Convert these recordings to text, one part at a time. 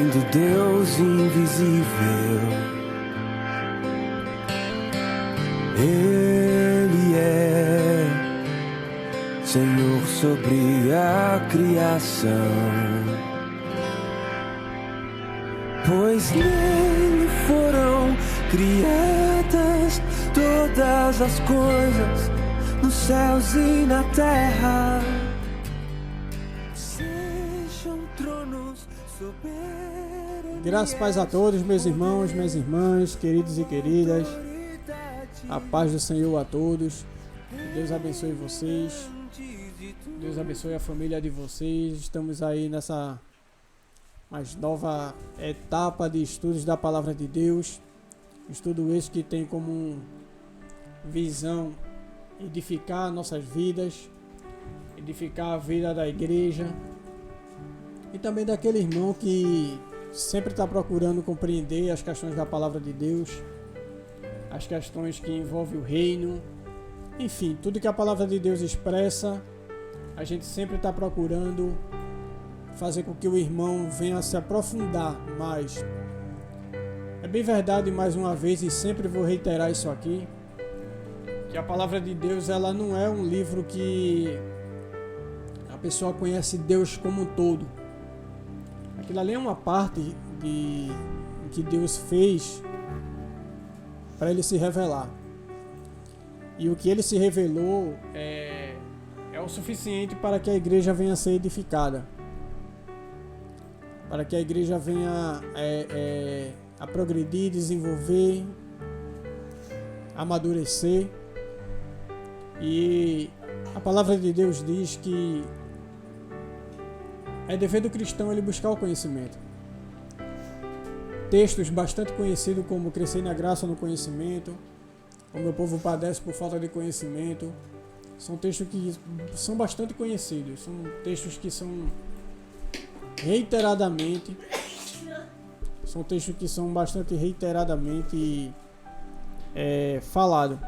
do Deus invisível. Ele é Senhor sobre a criação, pois nele foram criadas todas as coisas, nos céus e na terra. Sejam tronos soberanos. Graças e paz a todos, meus irmãos, minhas irmãs, queridos e queridas. A paz do Senhor a todos. Deus abençoe vocês. Deus abençoe a família de vocês. Estamos aí nessa mais nova etapa de estudos da Palavra de Deus. Estudo esse que tem como visão edificar nossas vidas, edificar a vida da igreja e também daquele irmão que sempre está procurando compreender as questões da Palavra de Deus, as questões que envolvem o reino, enfim, tudo que a Palavra de Deus expressa, a gente sempre está procurando fazer com que o irmão venha a se aprofundar mais. É bem verdade, mais uma vez, e sempre vou reiterar isso aqui, que a Palavra de Deus ela não é um livro que a pessoa conhece Deus como um todo. Aquilo ali é uma parte que Deus fez para ele se revelar. E o que ele se revelou é o suficiente para que a igreja venha a ser edificada, para que a igreja venha a progredir, desenvolver, amadurecer. E a palavra de Deus diz que é dever do cristão ele buscar o conhecimento. Textos bastante conhecidos como crescer na graça no conhecimento, o meu povo padece por falta de conhecimento, são textos que são bastante conhecidos, são textos que são bastante reiteradamente falados.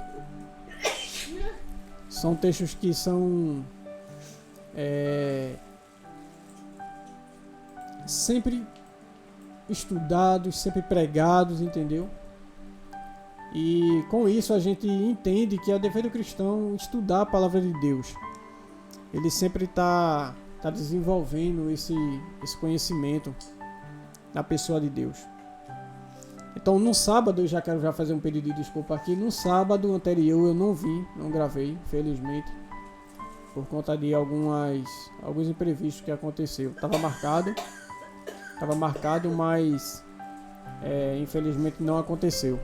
São textos que são sempre estudados, sempre pregados, entendeu? E com isso a gente entende que é dever do cristão estudar a palavra de Deus. Ele sempre está desenvolvendo esse conhecimento na pessoa de Deus. Então no sábado, eu já quero fazer um pedido de desculpa aqui. No sábado anterior eu não gravei, infelizmente, por conta de alguns imprevistos que aconteceu. Estava marcado, mas infelizmente não aconteceu.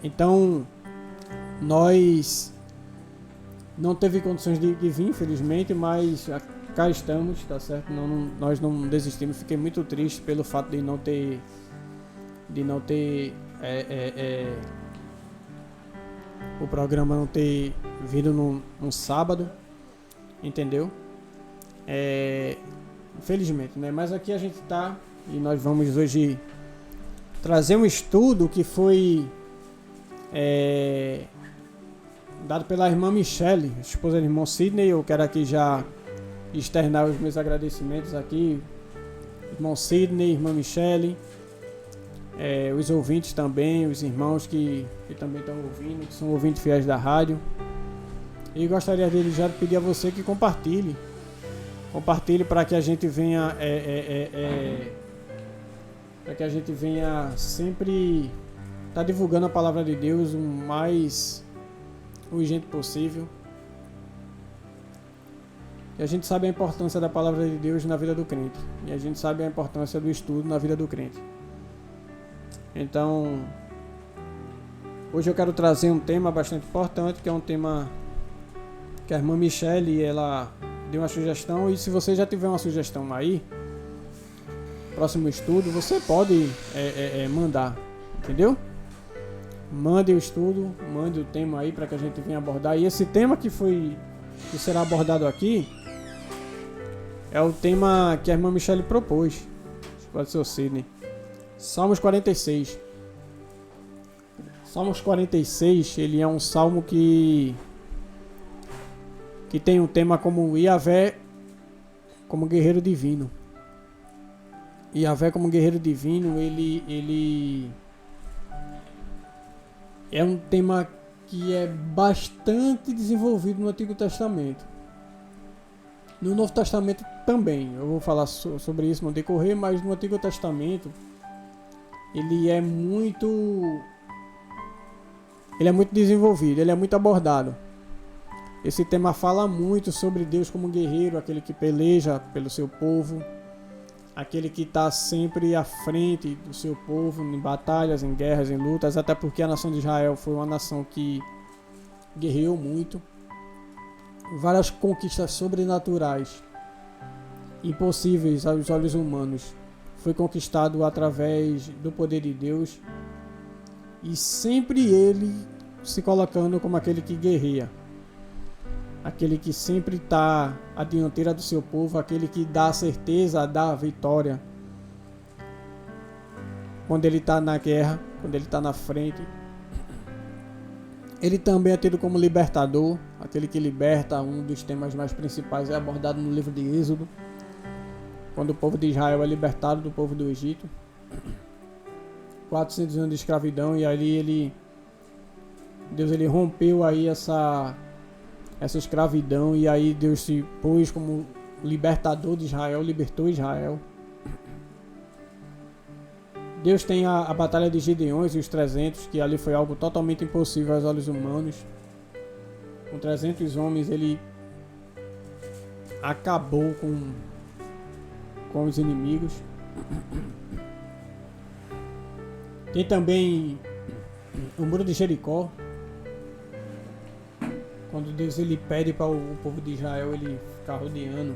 Então nós não teve condições de vir, infelizmente, mas cá estamos, tá certo? Nós não desistimos. Fiquei muito triste pelo fato de não ter o programa não ter vindo num sábado, entendeu? Infelizmente, né? Mas aqui a gente tá e nós vamos hoje trazer um estudo que foi dado pela irmã Michele, esposa do irmão Sidney. Eu quero aqui já externar os meus agradecimentos aqui, irmão Sidney, irmã Michele, os ouvintes também, os irmãos que também estão ouvindo, que são ouvintes fiéis da rádio. E gostaria de já pedir a você que compartilhe para que a gente venha sempre estar divulgando a palavra de Deus o mais urgente possível. E a gente sabe a importância da palavra de Deus na vida do crente, e a gente sabe a importância do estudo na vida do crente. Então, hoje eu quero trazer um tema bastante importante, que é um tema que a irmã Michele, ela deu uma sugestão. E se você já tiver uma sugestão aí, próximo estudo, você pode mandar, entendeu? Mande o estudo, mande o tema aí para que a gente venha abordar. E esse tema que será abordado aqui é o tema que a irmã Michele propôs. Pode ser o Sidney. Salmos 46. Salmos 46, ele é um salmo que tem um tema como Yahvé como guerreiro divino. Yahvé como guerreiro divino, ele é um tema que é bastante desenvolvido no Antigo Testamento. No Novo Testamento também, eu vou falar sobre isso no decorrer, mas no Antigo Testamento ele é muito desenvolvido, ele é muito abordado. Esse tema fala muito sobre Deus como guerreiro, aquele que peleja pelo seu povo, aquele que está sempre à frente do seu povo em batalhas, em guerras, em lutas, até porque a nação de Israel foi uma nação que guerreou muito. Várias conquistas sobrenaturais, impossíveis aos olhos humanos, foi conquistado através do poder de Deus, e sempre ele se colocando como aquele que guerreia, aquele que sempre está à dianteira do seu povo, aquele que dá a certeza, dá a vitória quando ele está na guerra, quando ele está na frente. Ele também é tido como libertador, aquele que liberta. Um dos temas mais principais é abordado no livro de Êxodo, quando o povo de Israel é libertado do povo do Egito, 400 anos de escravidão, e ali Deus rompeu aí essa escravidão, e aí Deus se pôs como libertador de Israel, libertou Israel. Deus tem a batalha de Gideões e os 300, que ali foi algo totalmente impossível aos olhos humanos. Com 300 homens ele acabou com os inimigos. Tem também o muro de Jericó, quando Deus pede para o povo de Israel ele ficar rodeando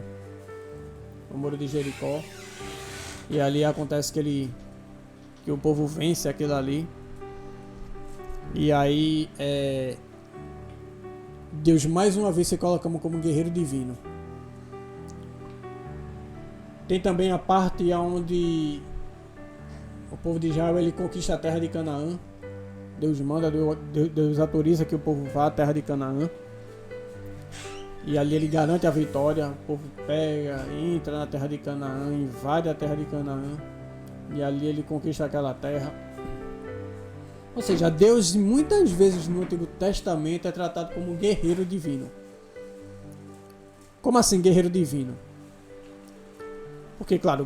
o muro de Jericó, e ali acontece que o povo vence aquilo ali, e aí Deus mais uma vez se coloca como guerreiro divino. Tem também a parte onde o povo de Israel ele conquista a terra de Canaã. Deus manda, Deus autoriza que o povo vá à terra de Canaã, e ali ele garante a vitória. O povo pega, entra na terra de Canaã, invade a terra de Canaã, e ali ele conquista aquela terra. Ou seja, Deus muitas vezes no Antigo Testamento é tratado como guerreiro divino. Como assim guerreiro divino? Porque, claro,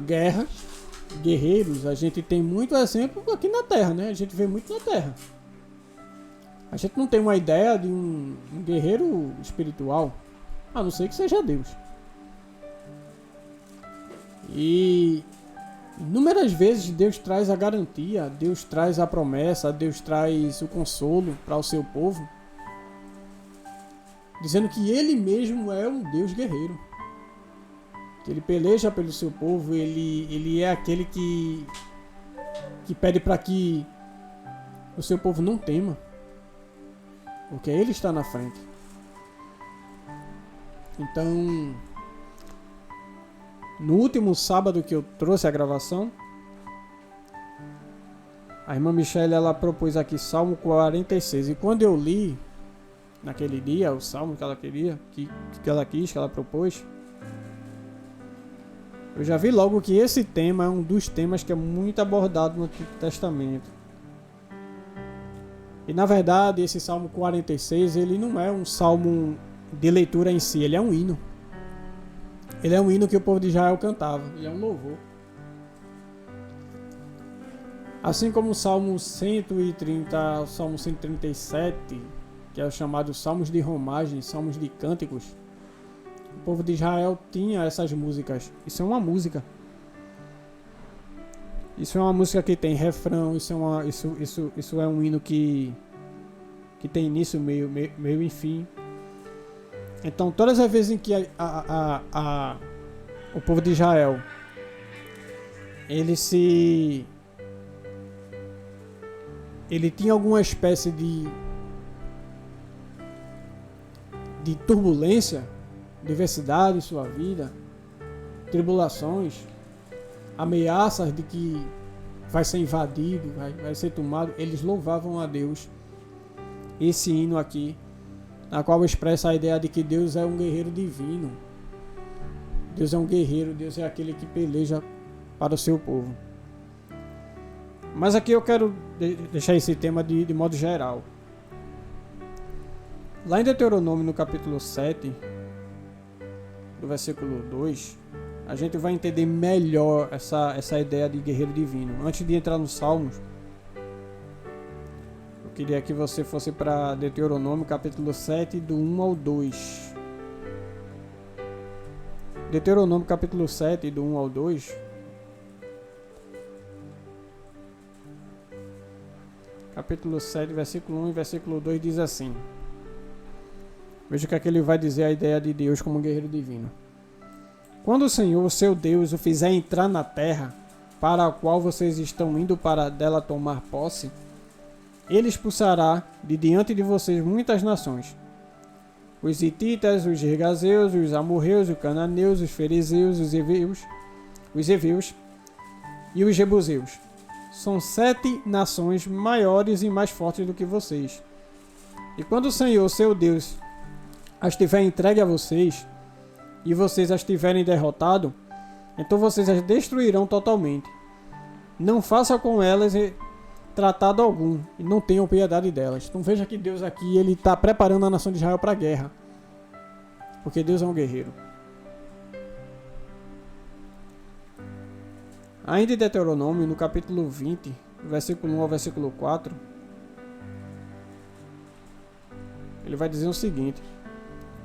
guerreiros, a gente tem muito exemplo aqui na Terra, né? A gente vê muito na Terra. A gente não tem uma ideia de um guerreiro espiritual, a não ser que seja Deus. E inúmeras vezes Deus traz a garantia, Deus traz a promessa, Deus traz o consolo para o seu povo, dizendo que Ele mesmo é um Deus guerreiro, que Ele peleja pelo seu povo. Ele é aquele que pede para que o seu povo não tema, porque Ele está na frente. Então, no último sábado que eu trouxe a gravação, a irmã Michele ela propôs aqui Salmo 46, e quando eu li naquele dia o salmo que ela queria, que ela propôs, eu já vi logo que esse tema é um dos temas que é muito abordado no Antigo Testamento. E na verdade esse Salmo 46 ele não é um salmo de leitura em si, ele é um hino. Ele é um hino que o povo de Israel cantava, ele é um louvor. Assim como o Salmo 130, o Salmo 137, que é o chamado Salmos de Romagem, Salmos de Cânticos, o povo de Israel tinha essas músicas. Isso é uma música. Isso é uma música que tem refrão, isso é um hino que tem início, meio e fim. Então, todas as vezes em que o povo de Israel ele tinha alguma espécie de turbulência, diversidade em sua vida, tribulações, ameaças de que vai ser invadido, vai ser tomado, eles louvavam a Deus. Esse hino aqui, na qual expressa a ideia de que Deus é um guerreiro divino. Deus é um guerreiro, Deus é aquele que peleja para o seu povo. Mas aqui eu quero deixar esse tema de modo geral. Lá em Deuteronômio, no capítulo 7, do versículo 2, a gente vai entender melhor essa ideia de guerreiro divino. Antes de entrar nos Salmos, eu queria que você fosse para Deuteronômio, capítulo 7, do 1 ao 2. Deuteronômio, capítulo 7, do 1 ao 2. Capítulo 7, versículo 1 e versículo 2 diz assim. Veja o que é que ele vai dizer a ideia de Deus como guerreiro divino. Quando o Senhor, seu Deus, o fizer entrar na terra, para a qual vocês estão indo para dela tomar posse, ele expulsará de diante de vocês muitas nações. Os hititas, os girgazeus, os amorreus, os cananeus, os fariseus, os heveus e os jebuseus. São 7 nações maiores e mais fortes do que vocês. E quando o Senhor, seu Deus, as tiver entregue a vocês, e vocês as tiverem derrotado, então vocês as destruirão totalmente. Não façam com elas tratado algum, e não tenham piedade delas. Então veja que Deus aqui ele está preparando a nação de Israel para a guerra. Porque Deus é um guerreiro. Ainda em Deuteronômio, no capítulo 20, versículo 1 ao versículo 4, ele vai dizer o seguinte: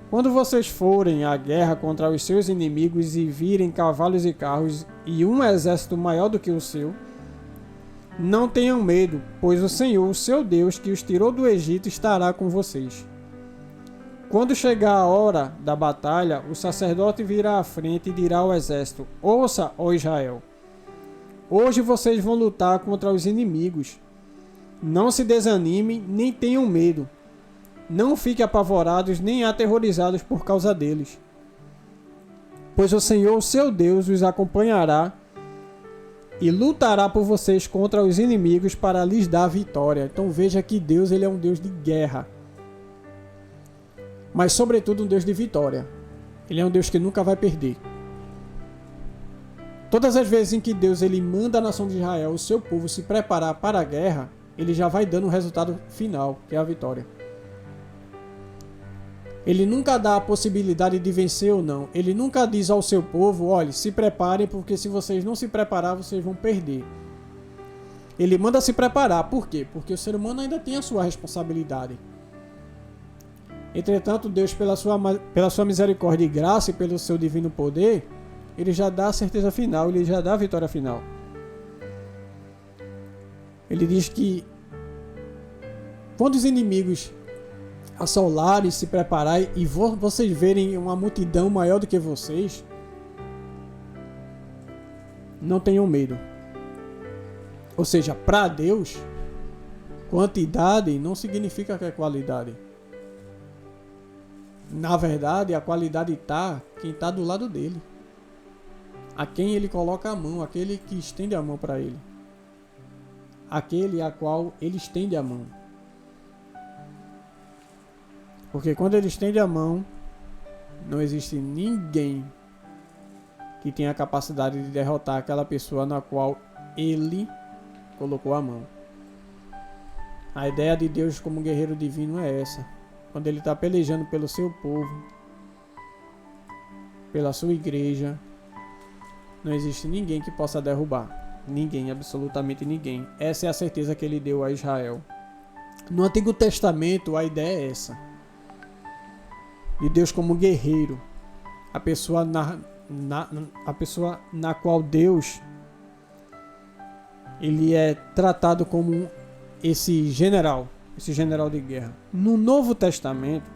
quando vocês forem à guerra contra os seus inimigos e virem cavalos e carros e um exército maior do que o seu, não tenham medo, pois o Senhor, o seu Deus, que os tirou do Egito, estará com vocês. Quando chegar a hora da batalha, o sacerdote virá à frente e dirá ao exército: ouça, ó Israel, hoje vocês vão lutar contra os inimigos. Não se desanimem, nem tenham medo. Não fiquem apavorados nem aterrorizados por causa deles. Pois o Senhor, seu Deus, os acompanhará e lutará por vocês contra os inimigos para lhes dar vitória. Então veja que Deus ele é um Deus de guerra. Mas sobretudo um Deus de vitória. Ele é um Deus que nunca vai perder. Todas as vezes em que Deus ele manda a nação de Israel, o seu povo, se preparar para a guerra, ele já vai dando o resultado final, que é a vitória. Ele nunca dá a possibilidade de vencer ou não. Ele nunca diz ao seu povo: olha, se preparem, porque se vocês não se preparar, vocês vão perder. Ele manda se preparar. Por quê? Porque o ser humano ainda tem a sua responsabilidade. Entretanto, Deus, pela sua misericórdia e graça e pelo seu divino poder, ele já dá a certeza final, ele já dá a vitória final. Ele diz que quando os inimigos assolarem, se prepararem e vocês verem uma multidão maior do que vocês, não tenham medo. Ou seja, para Deus, quantidade não significa que é qualidade. Na verdade, a qualidade está quem está do lado dele. A quem ele coloca a mão, aquele que estende a mão para ele. Aquele a qual ele estende a mão. Porque quando ele estende a mão, não existe ninguém que tenha a capacidade de derrotar aquela pessoa na qual ele colocou a mão. A ideia de Deus como guerreiro divino é essa. Quando ele está pelejando pelo seu povo, pela sua igreja, não existe ninguém que possa derrubar. Ninguém, absolutamente ninguém. Essa é a certeza que ele deu a Israel. No Antigo Testamento, a ideia é essa. De Deus como guerreiro. A pessoa na qual Deus ele é tratado como esse general de guerra. No Novo Testamento,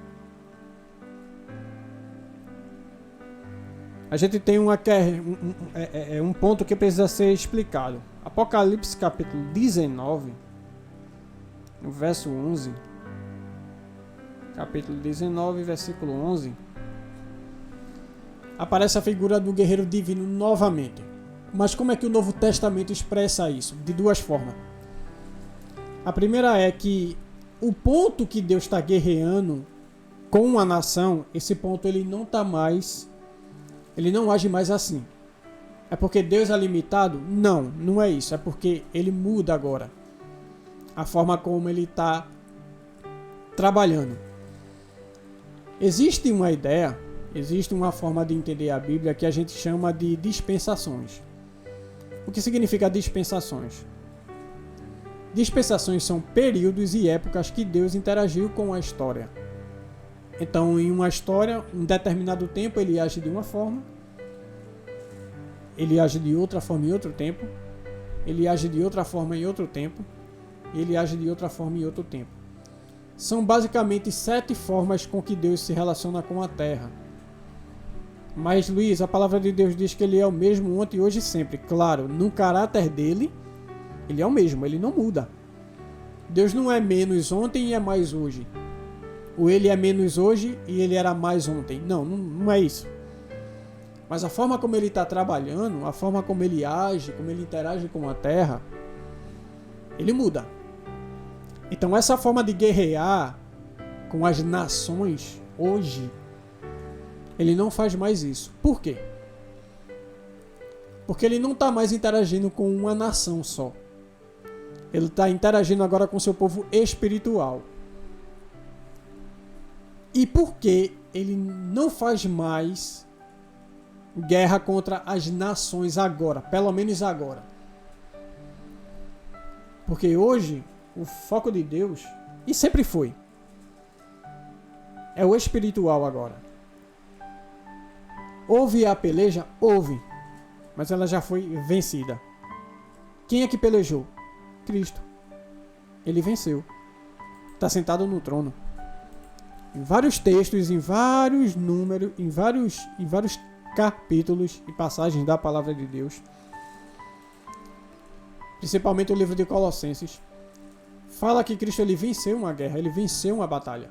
a gente tem um ponto que precisa ser explicado. Apocalipse capítulo 19, no verso 11. Capítulo 19, versículo 11. Aparece a figura do guerreiro divino novamente. Mas como é que o Novo Testamento expressa isso? De duas formas. A primeira é que o ponto que Deus está guerreando com uma nação, esse ponto ele não age mais assim. É porque Deus é limitado? Não, não é isso. É porque ele muda agora a forma como ele está trabalhando. Existe uma ideia, existe uma forma de entender a Bíblia que a gente chama de dispensações. O que significa dispensações? Dispensações são períodos e épocas que Deus interagiu com a história. Então, em uma história, em determinado tempo, ele age de uma forma, ele age de outra forma em outro tempo, ele age de outra forma em outro tempo, e ele age de outra forma em outro tempo. São basicamente 7 formas com que Deus se relaciona com a Terra. Mas, Luiz, a palavra de Deus diz que ele é o mesmo ontem, hoje e sempre. Claro, no caráter dele, ele é o mesmo, ele não muda. Deus não é menos ontem e é mais hoje. Ou ele é menos hoje e ele era mais ontem. Não é isso. Mas a forma como ele está trabalhando, a forma como ele age, como ele interage com a Terra, ele muda. Então essa forma de guerrear com as nações hoje, ele não faz mais isso. Por quê? Porque ele não está mais interagindo com uma nação só. Ele está interagindo agora com seu povo espiritual. E por que ele não faz mais guerra contra as nações agora? Pelo menos agora. Porque hoje o foco de Deus, e sempre foi, é o espiritual agora. Houve a peleja? Houve. Mas ela já foi vencida. Quem é que pelejou? Cristo. Ele venceu. Está sentado no trono. Em vários textos, em vários números, em vários capítulos e passagens da palavra de Deus, principalmente o livro de Colossenses, fala que Cristo ele venceu uma guerra, ele venceu uma batalha.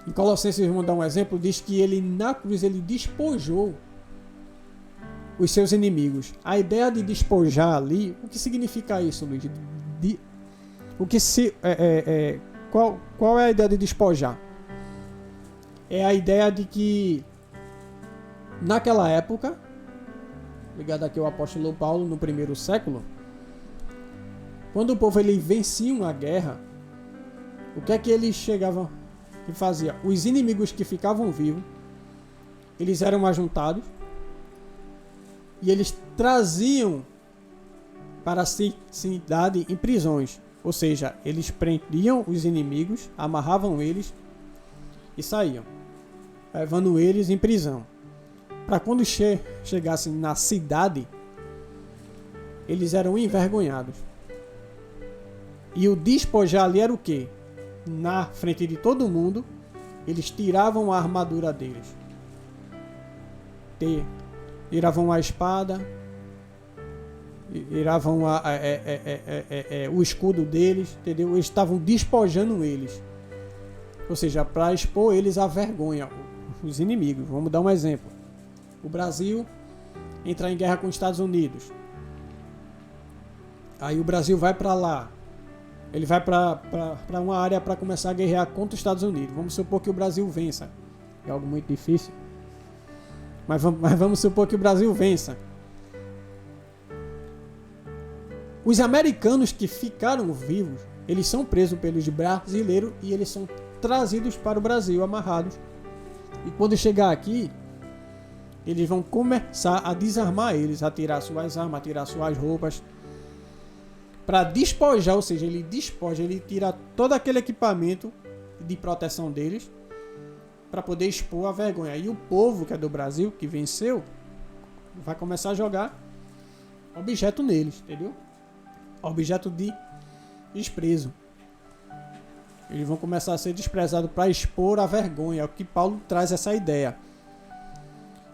Em Colossenses, vamos dar um exemplo, diz que ele na cruz ele despojou os seus inimigos. A ideia de despojar ali, o que significa isso, Luiz? Qual é a ideia de despojar? É a ideia de que naquela época, ligado aqui ao apóstolo Paulo no primeiro século, quando o povo ele vencia uma guerra, o que é que eles chegavam e faziam? Os inimigos que ficavam vivos, eles eram ajuntados e eles traziam para a cidade em prisões. Ou seja, eles prendiam os inimigos, amarravam eles e saíam, levando eles em prisão. Para quando chegassem na cidade, eles eram envergonhados. E o despojar ali era o quê? Na frente de todo mundo, eles tiravam a armadura deles. Tiravam a espada, tiravam o escudo deles, entendeu? Eles estavam despojando eles. Ou seja, para expor eles à vergonha, os inimigos. Vamos dar um exemplo. O Brasil entrar em guerra com os Estados Unidos. Aí o Brasil vai para lá. Ele vai para uma área para começar a guerrear contra os Estados Unidos. Vamos supor que o Brasil vença. É algo muito difícil. Mas vamos supor que o Brasil vença. Os americanos que ficaram vivos, eles são presos pelos brasileiros e eles são trazidos para o Brasil, amarrados. E quando chegar aqui, eles vão começar a desarmar eles, a tirar suas armas, a tirar suas roupas, para despojar, ou seja, ele despoja, ele tira todo aquele equipamento de proteção deles, para poder expor a vergonha. E o povo que é do Brasil, que venceu, vai começar a jogar objeto neles, entendeu? Objeto de desprezo. Eles vão começar a ser desprezados para expor a vergonha. É o que Paulo traz essa ideia.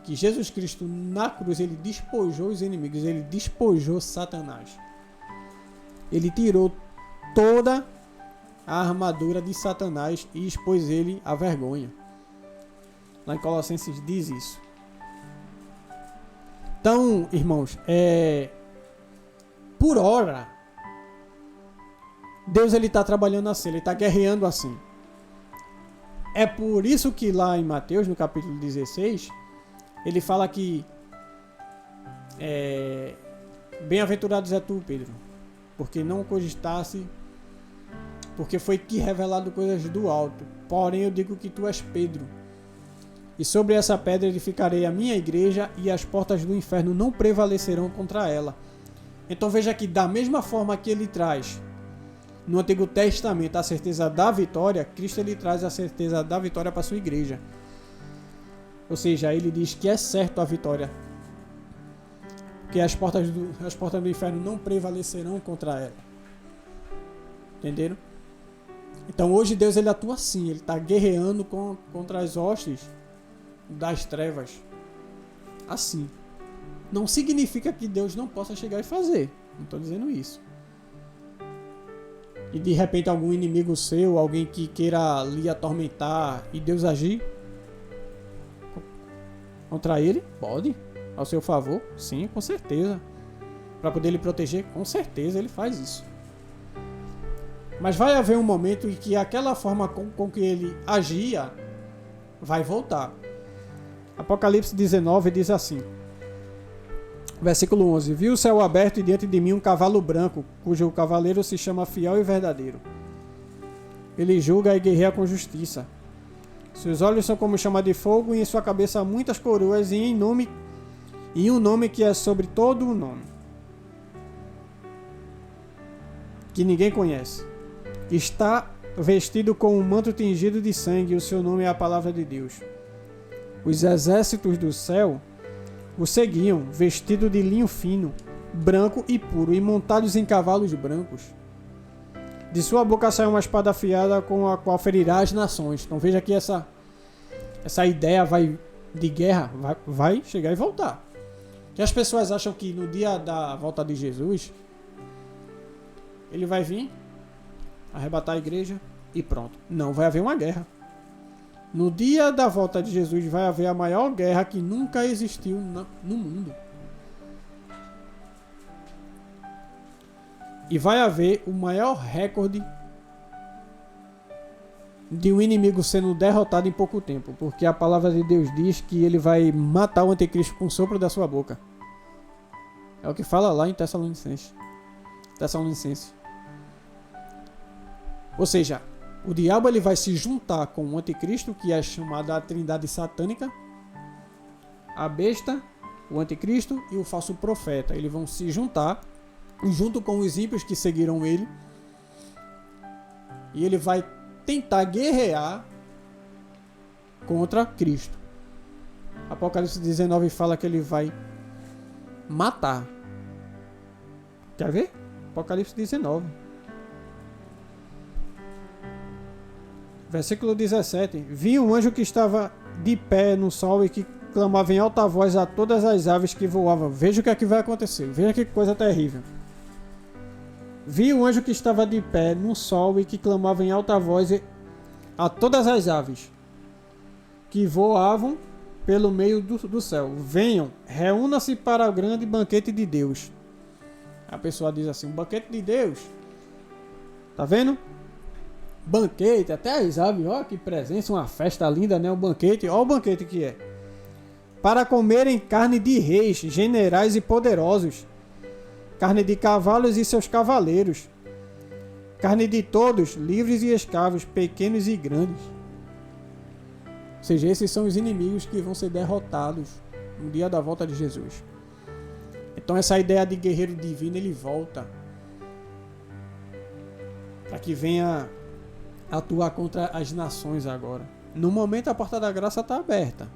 Que Jesus Cristo na cruz, ele despojou os inimigos, ele despojou Satanás. Ele tirou toda a armadura de Satanás e expôs ele à vergonha. Lá em Colossenses diz isso. Então, irmãos, por hora, Deus ele está trabalhando assim, ele está guerreando assim. É por isso que lá em Mateus, no capítulo 16, ele fala que bem-aventurados é tu, Pedro, porque não cogitasse, porque foi te revelado coisas do alto. Porém eu digo que tu és Pedro, e sobre essa pedra edificarei a minha igreja, e as portas do inferno não prevalecerão contra ela. Então veja que da mesma forma que ele traz no Antigo Testamento a certeza da vitória, Cristo ele traz a certeza da vitória para a sua igreja. Ou seja, ele diz que é certo a vitória, que as portas do inferno não prevalecerão contra ela. Entenderam? Então hoje Deus ele atua assim, ele está guerreando contra as hostes das trevas. Assim. Não significa que Deus não possa chegar e fazer. Não estou dizendo isso. E de repente algum inimigo seu, alguém que queira lhe atormentar e Deus agir contra ele, pode. Ao seu favor, sim, com certeza. Para poder lhe proteger, com certeza ele faz isso. Mas vai haver um momento em que aquela forma com que ele agia vai voltar. Apocalipse 19 diz assim, versículo 11: Vi o céu aberto e diante de mim um cavalo branco, cujo cavaleiro se chama Fiel e Verdadeiro. Ele julga e guerreia com justiça. Seus olhos são como chama de fogo, e em sua cabeça há muitas coroas, e um nome que é sobre todo o nome, que ninguém conhece. Está vestido com um manto tingido de sangue, e o seu nome é a Palavra de Deus. Os exércitos do céu o seguiam, vestido de linho fino, branco e puro, e montados em cavalos brancos. De sua boca sai uma espada afiada com a qual ferirá as nações. Então veja que essa ideia de guerra vai chegar e voltar. Que as pessoas acham que no dia da volta de Jesus, ele vai vir, arrebatar a igreja e pronto. Não, vai haver uma guerra. No dia da volta de Jesus vai haver a maior guerra que nunca existiu no mundo. E vai haver o maior recorde de um inimigo sendo derrotado em pouco tempo. Porque a palavra de Deus diz que ele vai matar o anticristo com o sopro da sua boca. É o que fala lá em Tessalonicenses. Ou seja, o diabo ele vai se juntar com o anticristo, que é chamada a trindade satânica, a besta, o anticristo e o falso profeta. Eles vão se juntar junto com os ímpios que seguiram ele, e ele vai tentar guerrear contra Cristo. Apocalipse 19 fala que ele vai matar. Quer ver? Apocalipse 19. Versículo 17. Vi um anjo que estava de pé no sol e que clamava em alta voz a todas as aves que voavam. Veja o que é que vai acontecer. Veja que coisa terrível. Vi um anjo que estava de pé no sol e que clamava em alta voz a todas as aves que voavam pelo meio do céu. Venham, reúna-se para o grande banquete de Deus. A pessoa diz assim, um banquete de Deus. Tá vendo? Banquete, até as aves, ó, que presença, uma festa linda, né? Um banquete, ó o banquete que é. Para comerem carne de reis, generais e poderosos, carne de cavalos e seus cavaleiros, carne de todos, livres e escravos, pequenos e grandes. Ou seja, esses são os inimigos que vão ser derrotados no dia da volta de Jesus. Então essa ideia de guerreiro divino, ele volta para que venha atuar contra as nações agora. No momento a porta da graça está aberta.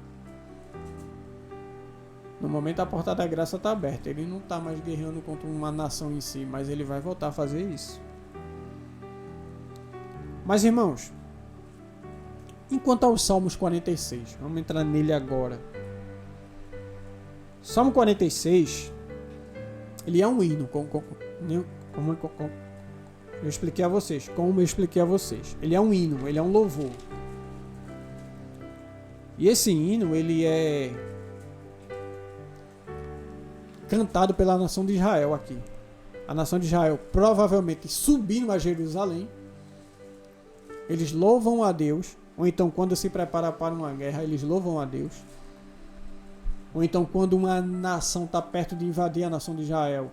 Ele não está mais guerreando contra uma nação em si, mas ele vai voltar a fazer isso. Mas irmãos, enquanto aos Salmos 46, vamos entrar nele agora. Salmo 46, ele é um hino, como eu expliquei a vocês. Ele é um hino, ele é um louvor. E esse hino, ele é cantado pela nação de Israel aqui. A nação de Israel provavelmente subindo a Jerusalém. Eles louvam a Deus. Ou então quando se prepara para uma guerra, eles louvam a Deus. Ou então quando uma nação está perto de invadir a nação de Israel.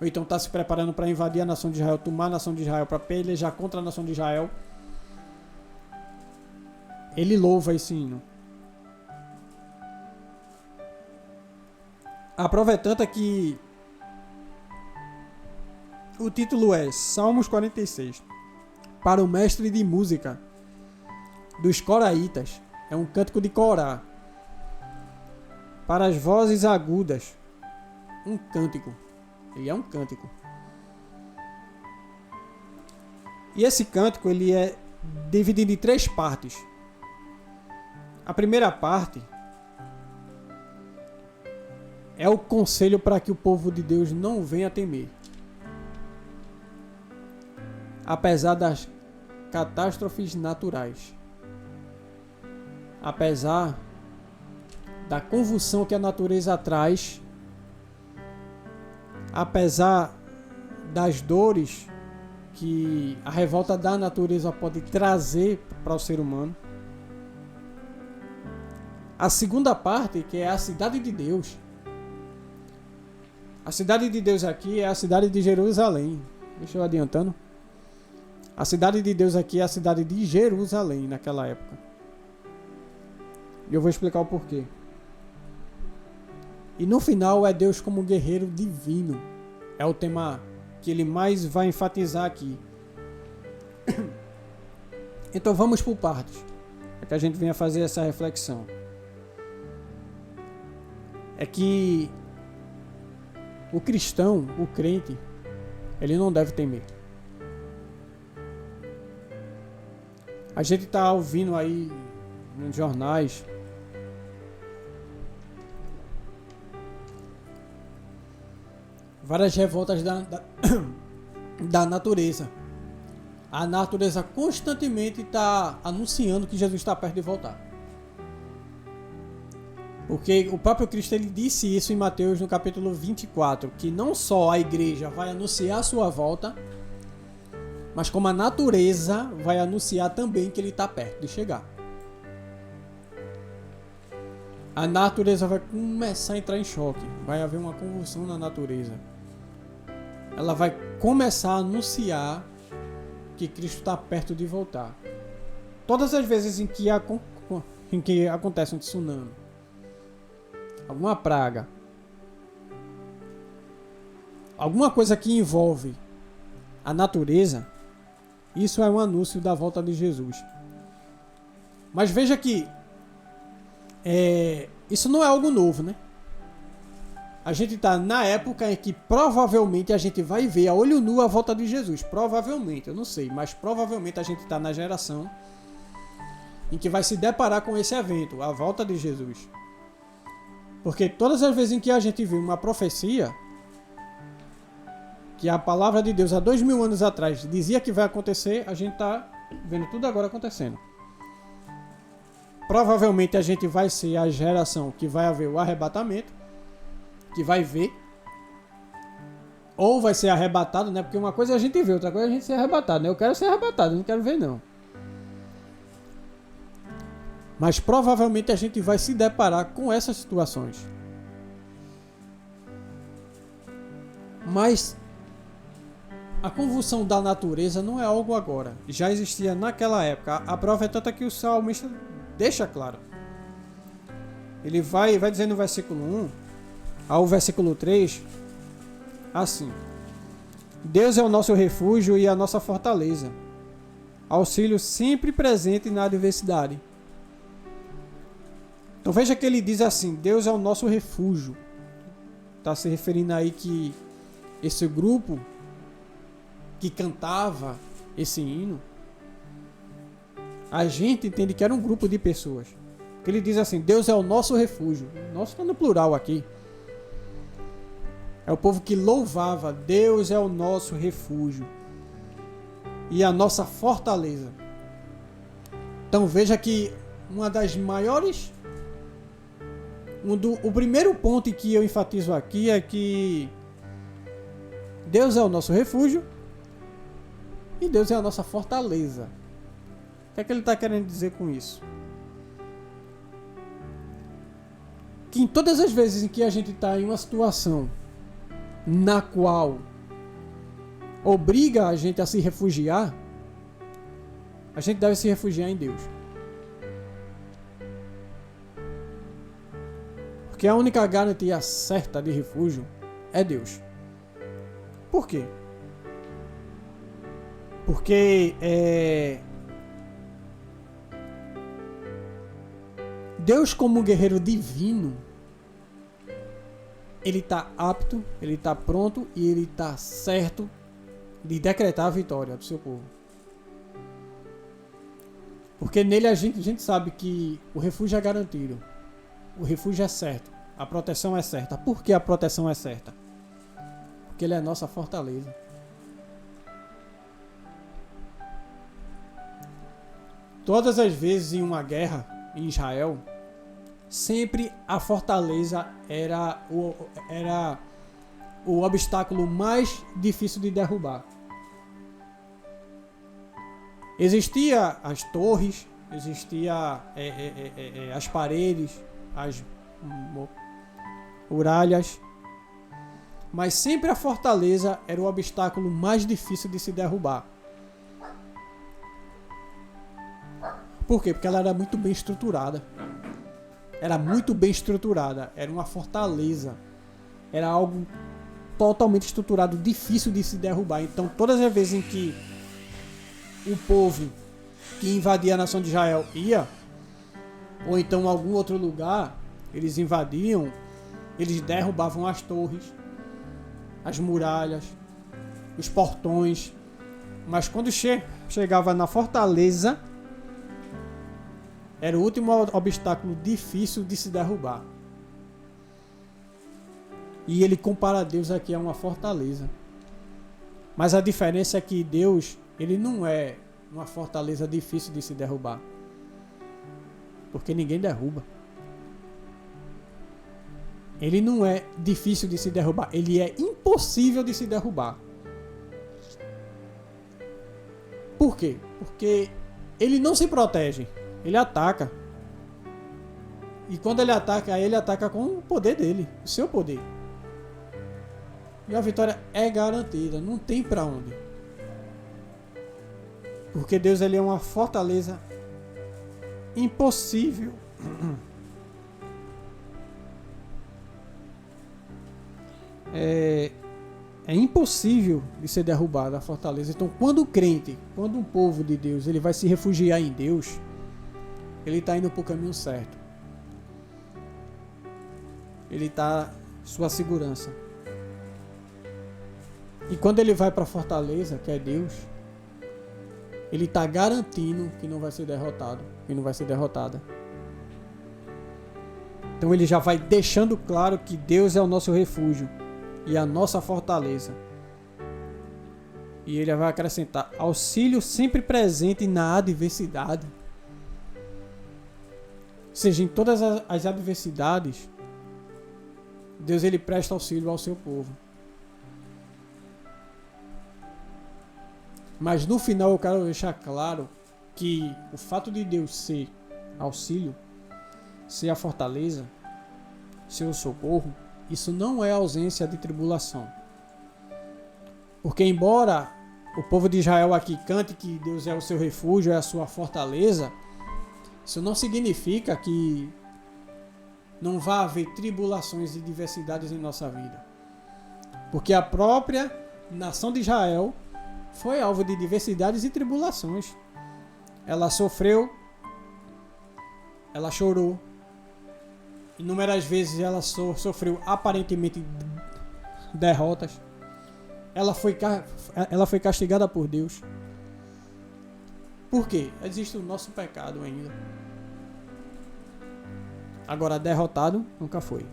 Ou então está se preparando para invadir a nação de Israel, tomar a nação de Israel, para pelejar contra a nação de Israel. Ele louva esse hino. A prova é tanta que o título é Salmos 46. Para o mestre de música dos coraitas. É um cântico de Corá. Para as vozes agudas. Um cântico. Ele é um cântico. E esse cântico ele é dividido em 3 partes. A primeira parte é o conselho para que o povo de Deus não venha temer. Apesar das catástrofes naturais. Apesar da convulsão que a natureza traz. Apesar das dores que a revolta da natureza pode trazer para o ser humano. A segunda parte, que é a cidade de Deus. A cidade de Deus aqui é a cidade de Jerusalém. Deixa eu adiantando. A cidade de Deus aqui é a cidade de Jerusalém naquela época. E eu vou explicar o porquê. E no final é Deus como um guerreiro divino. É o tema que ele mais vai enfatizar aqui. Então vamos por partes. Para que a gente venha fazer essa reflexão. É que o cristão, o crente, ele não deve temer. A gente está ouvindo aí nos jornais várias revoltas da natureza. A natureza constantemente está anunciando que Jesus está perto de voltar. Porque o próprio Cristo ele disse isso em Mateus no capítulo 24, que não só a igreja vai anunciar a sua volta, mas como a natureza vai anunciar também que ele está perto de chegar. A natureza vai começar a entrar em choque, vai haver uma convulsão na natureza. Ela vai começar a anunciar que Cristo está perto de voltar. Todas as vezes em que acontece um tsunami, alguma praga, alguma coisa que envolve a natureza, isso é um anúncio da volta de Jesus. Mas veja que isso não é algo novo, né? A gente está na época em que provavelmente a gente vai ver a olho nu a volta de Jesus. Provavelmente, eu não sei, mas provavelmente a gente está na geração em que vai se deparar com esse evento, a volta de Jesus. Porque todas as vezes em que a gente vê uma profecia, que a palavra de Deus há 2000 anos atrás dizia que vai acontecer, a gente está vendo tudo agora acontecendo. Provavelmente a gente vai ser a geração que vai haver o arrebatamento, que vai ver, ou vai ser arrebatado, né? Porque uma coisa é a gente ver, outra coisa é a gente ser arrebatado, né? Eu quero ser arrebatado, eu não quero ver não. Mas provavelmente a gente vai se deparar com essas situações. Mas a convulsão da natureza não é algo agora. Já existia naquela época. A prova é tanta que o salmista deixa claro. Ele vai dizer no versículo 1 ao versículo 3 assim: Deus é o nosso refúgio e a nossa fortaleza, auxílio sempre presente na adversidade. Então veja que ele diz assim: Deus é o nosso refúgio. Está se referindo aí que esse grupo que cantava esse hino, a gente entende que era um grupo de pessoas. Que ele diz assim: Deus é o nosso refúgio. Nosso está no plural aqui. É o povo que louvava: Deus é o nosso refúgio e a nossa fortaleza. Então veja que uma das maiores O primeiro ponto que eu enfatizo aqui é que Deus é o nosso refúgio e Deus é a nossa fortaleza. O que é que ele está querendo dizer com isso? Que em todas as vezes em que a gente está em uma situação na qual obriga a gente a se refugiar, a gente deve se refugiar em Deus. Porque a única garantia certa de refúgio é Deus. Por quê? Porque Deus, como um guerreiro divino, ele está apto, ele está pronto e ele está certo de decretar a vitória do seu povo. Porque nele a gente sabe que o refúgio é garantido. O refúgio é certo. A proteção é certa. Por que a proteção é certa? Porque ele é a nossa fortaleza. Todas as vezes em uma guerra em Israel, sempre a fortaleza era o obstáculo mais difícil de derrubar. Existia as torres, existia as paredes, as muralhas, mas sempre a fortaleza era o obstáculo mais difícil de se derrubar. Por quê? Porque ela era muito bem estruturada. Era uma fortaleza. Era algo totalmente estruturado, difícil de se derrubar. Então, todas as vezes em que o povo que invadia a nação de Israel ia, ou então algum outro lugar, eles invadiam, eles derrubavam as torres, as muralhas, os portões. Mas quando chegava na fortaleza, era o último obstáculo difícil de se derrubar. E ele compara Deus aqui a uma fortaleza. Mas a diferença é que Deus, ele não é uma fortaleza difícil de se derrubar. Porque ninguém derruba. Ele não é difícil de se derrubar. Ele é impossível de se derrubar. Por quê? Porque ele não se protege. Ele ataca. E quando ele ataca com o poder dele. O seu poder. E a vitória é garantida. Não tem pra onde. Porque Deus, ele é uma fortaleza impossível. É impossível de ser derrubada a fortaleza. Então, quando o crente, quando um povo de Deus, ele vai se refugiar em Deus, ele está indo para o caminho certo. Ele está sua segurança. E quando ele vai para a fortaleza, que é Deus, ele está garantindo que não vai ser derrotado, que não vai ser derrotada. Então ele já vai deixando claro que Deus é o nosso refúgio e a nossa fortaleza. E ele vai acrescentar auxílio sempre presente na adversidade. Ou seja, em todas as adversidades, Deus, ele presta auxílio ao seu povo. Mas no final eu quero deixar claro que o fato de Deus ser auxílio, ser a fortaleza, ser o socorro, isso não é ausência de tribulação. Porque embora o povo de Israel aqui cante que Deus é o seu refúgio, é a sua fortaleza, isso não significa que não vai haver tribulações e diversidades em nossa vida. Porque a própria nação de Israel foi alvo de diversidades e tribulações. Ela sofreu, ela chorou. Inúmeras vezes ela sofreu aparentemente derrotas. Ela foi castigada por Deus. Por quê? Existe o nosso pecado ainda. Agora, derrotado nunca foi.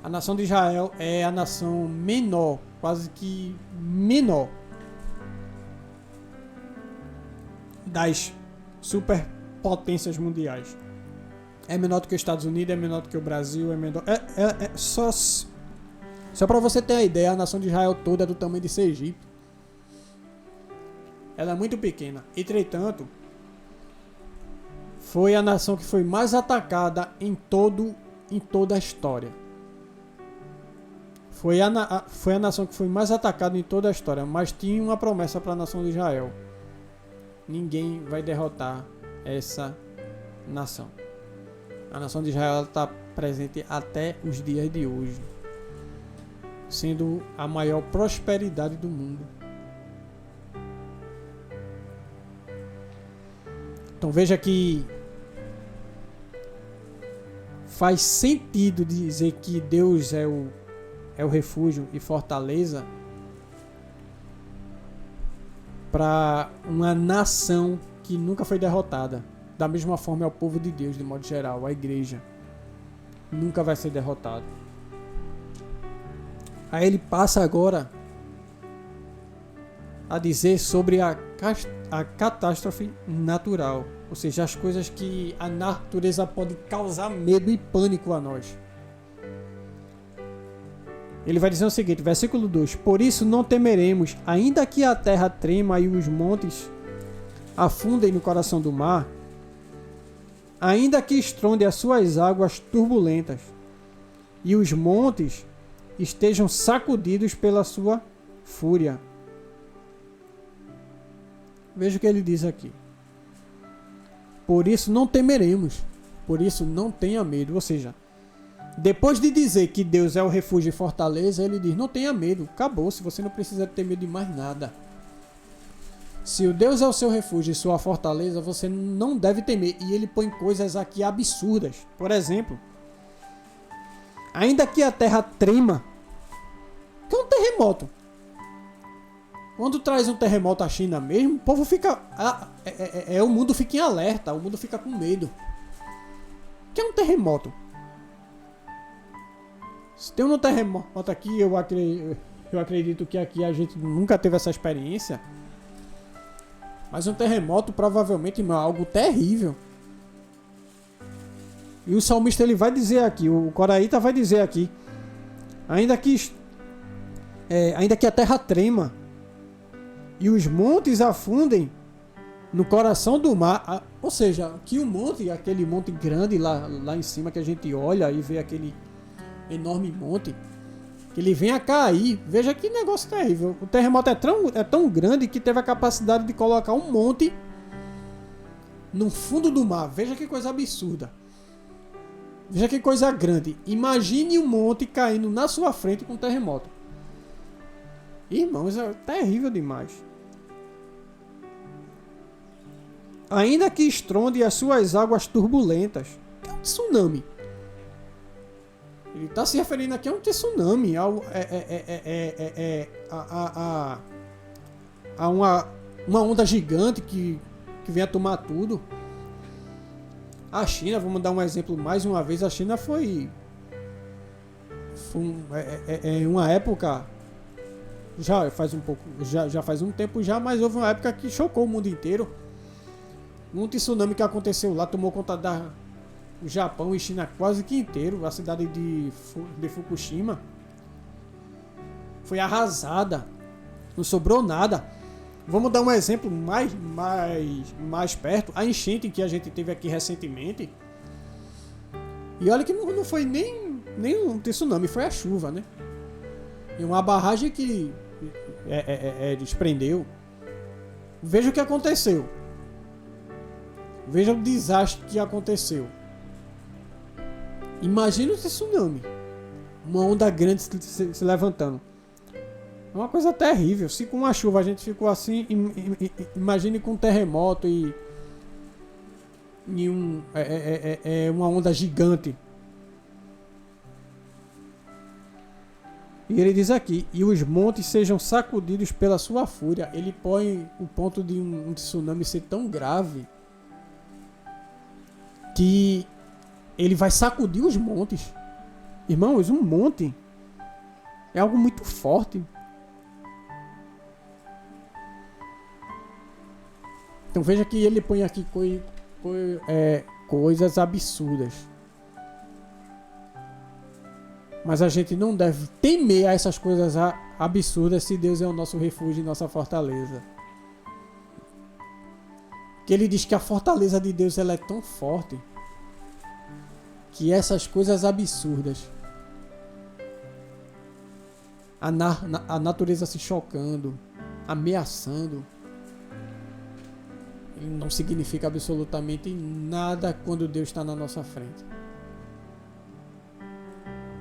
A nação de Israel é a nação menor, quase que menor, das superpotências mundiais. É menor do que os Estados Unidos, é menor do que o Brasil, é menor... Só para você ter uma ideia, a nação de Israel toda é do tamanho de Sergipe. Ela é muito pequena. Entretanto, foi a nação que foi mais atacada em toda a história. Foi a nação que foi mais atacada em toda a história, mas tinha uma promessa para a nação de Israel. Ninguém vai derrotar essa nação. A nação de Israel está presente até os dias de hoje, sendo a maior prosperidade do mundo. Então veja que faz sentido dizer que Deus é o refúgio e fortaleza para uma nação que nunca foi derrotada. Da mesma forma é o povo de Deus, de modo geral, a igreja nunca vai ser derrotado. Aí ele passa agora a dizer sobre a catástrofe natural, ou seja, as coisas que a natureza pode causar medo e pânico a nós. Ele vai dizer o seguinte, versículo 2: Por isso não temeremos, ainda que a terra trema e os montes afundem no coração do mar, ainda que estronde as suas águas turbulentas e os montes estejam sacudidos pela sua fúria. Veja o que ele diz aqui. Por isso não temeremos, por isso não tenha medo. Ou seja, depois de dizer que Deus é o refúgio e fortaleza, ele diz, não tenha medo, acabou, se você não precisa ter medo de mais nada. Se o Deus é o seu refúgio e sua fortaleza, você não deve temer. E ele põe coisas aqui absurdas. Por exemplo, ainda que a terra trema, que é um terremoto. Quando traz um terremoto à China mesmo, o povo fica... o mundo fica em alerta, o mundo fica com medo. Que é um terremoto. Se tem um terremoto aqui, eu acredito que aqui a gente nunca teve essa experiência. Mas um terremoto provavelmente é algo terrível. E o salmista ele vai dizer aqui, o coraíta vai dizer aqui, ainda que a terra trema e os montes afundem no coração do mar, ou seja, que o monte, aquele monte grande lá em cima que a gente olha e vê aquele enorme monte, que ele venha a cair. Veja que negócio terrível. O terremoto é tão grande que teve a capacidade de colocar um monte no fundo do mar. Veja que coisa absurda. Veja que coisa grande. Imagine um monte caindo na sua frente com um terremoto. Irmãos, é terrível demais. Ainda que estronde as suas águas turbulentas. Que é um tsunami. Ele está se referindo aqui a um tsunami, a uma onda gigante que vem a tomar tudo. A China, vamos dar um exemplo mais uma vez, a China foi uma época, já faz um tempo já, mas houve uma época que chocou o mundo inteiro. Um tsunami que aconteceu lá tomou conta o Japão e China quase que inteiro. A cidade de Fukushima foi arrasada, não sobrou nada. Vamos dar um exemplo mais perto, a enchente que a gente teve aqui recentemente. E olha que não foi nem um tsunami, foi a chuva, né? E uma barragem que desprendeu. Veja o que aconteceu. Veja o desastre que aconteceu. Imagina o tsunami. Uma onda grande se levantando. É uma coisa terrível. Se com uma chuva a gente ficou assim, imagine com um terremoto e uma onda gigante. E ele diz aqui, e os montes sejam sacudidos pela sua fúria. Ele põe o ponto de um tsunami ser tão grave que ele vai sacudir os montes. Irmãos, um monte é algo muito forte. Então veja que ele põe aqui coisas absurdas. Mas a gente não deve temer a essas coisas absurdas se Deus é o nosso refúgio e nossa fortaleza. Que ele diz que a fortaleza de Deus ela é tão forte que essas coisas absurdas, a natureza se chocando, ameaçando, não significa absolutamente nada quando Deus está na nossa frente.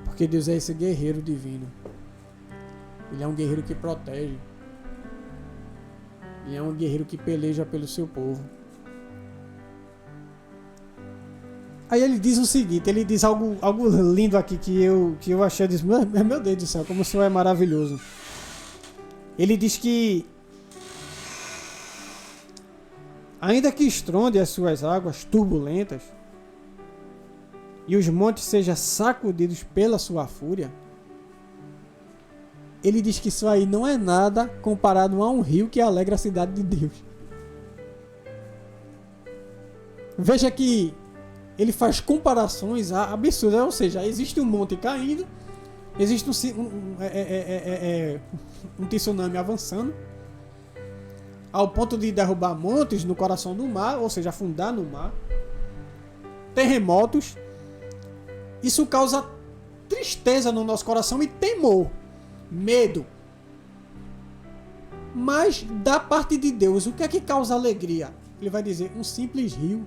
Porque Deus é esse guerreiro divino. Ele é um guerreiro que protege. Ele é um guerreiro que peleja pelo seu povo. Aí ele diz o seguinte, ele diz algo lindo aqui que eu achei, disse, meu Deus do céu, como o Senhor é maravilhoso. Ele diz que ainda que estronde as suas águas turbulentas e os montes sejam sacudidos pela sua fúria, ele diz que isso aí não é nada comparado a um rio que alegra a cidade de Deus. Veja que ele faz comparações absurdas, ou seja, existe um monte caindo, existe um tsunami avançando, ao ponto de derrubar montes no coração do mar, ou seja, afundar no mar, terremotos. Isso causa tristeza no nosso coração e temor, medo. Mas da parte de Deus, o que é que causa alegria? Ele vai dizer, um simples rio.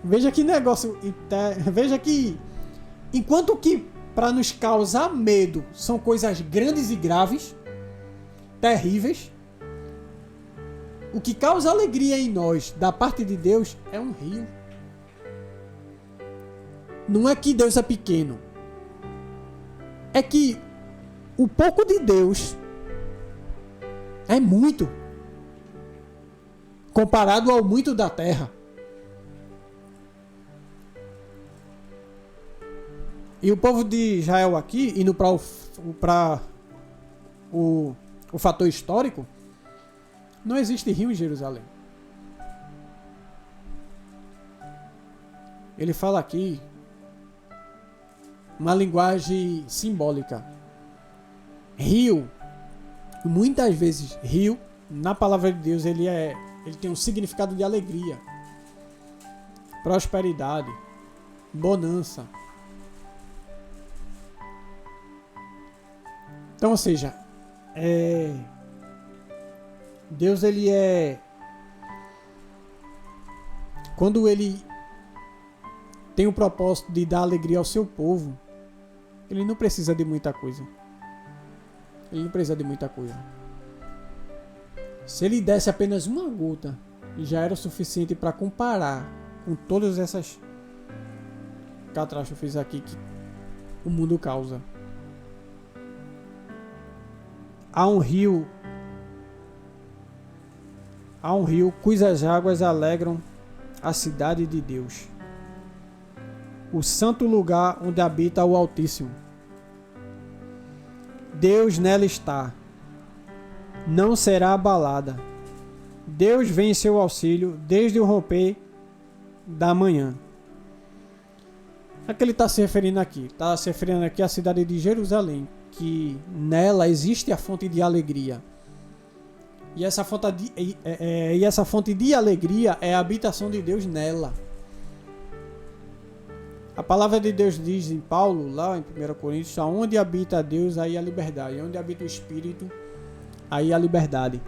Veja que negócio, veja que enquanto que para nos causar medo são coisas grandes e graves, terríveis, o que causa alegria em nós da parte de Deus é um rio. Não é que Deus é pequeno, é que o pouco de Deus é muito comparado ao muito da terra. E o povo de Israel aqui, indo para o fator histórico, não existe rio em Jerusalém. Ele fala aqui uma linguagem simbólica. Rio, muitas vezes rio, na palavra de Deus, ele tem um significado de alegria, prosperidade, bonança. Então, ou seja, Deus ele é... Quando ele tem o propósito de dar alegria ao seu povo, ele não precisa de muita coisa. Ele não precisa de muita coisa. Se ele desse apenas uma gota, já era o suficiente para comparar com todas essas catástrofes aqui que o mundo causa. Há um rio cujas águas alegram a cidade de Deus, o santo lugar onde habita o Altíssimo. Deus nela está, não será abalada. Deus vem em seu auxílio desde o romper da manhã. A que ele está se referindo aqui? Está se referindo aqui à cidade de Jerusalém, que nela existe a fonte de alegria. E essa fonte de alegria é a habitação de Deus nela. A palavra de Deus diz em Paulo, lá em 1 Coríntios, aonde habita Deus, aí a liberdade. Onde habita o Espírito, aí a liberdade.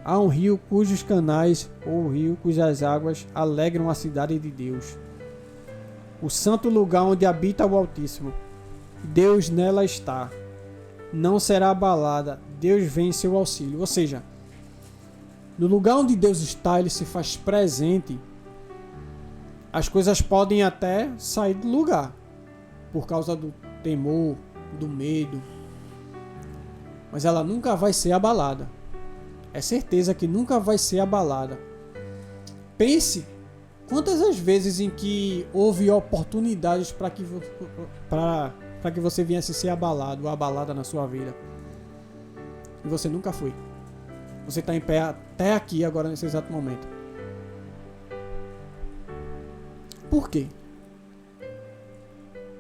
Há um rio cujos canais, ou rio cujas águas, alegram a cidade de Deus, o santo lugar onde habita o Altíssimo. Deus nela está, não será abalada. Deus vem em seu auxílio. Ou seja, no lugar onde Deus está, ele se faz presente. As coisas podem até sair do lugar por causa do temor, do medo, mas ela nunca vai ser abalada. É certeza que nunca vai ser abalada. Pense quantas as vezes em que houve oportunidades para que você viesse ser abalado ou abalada na sua vida, e você nunca foi. você está em pé até aqui agora nesse exato momento. Por quê?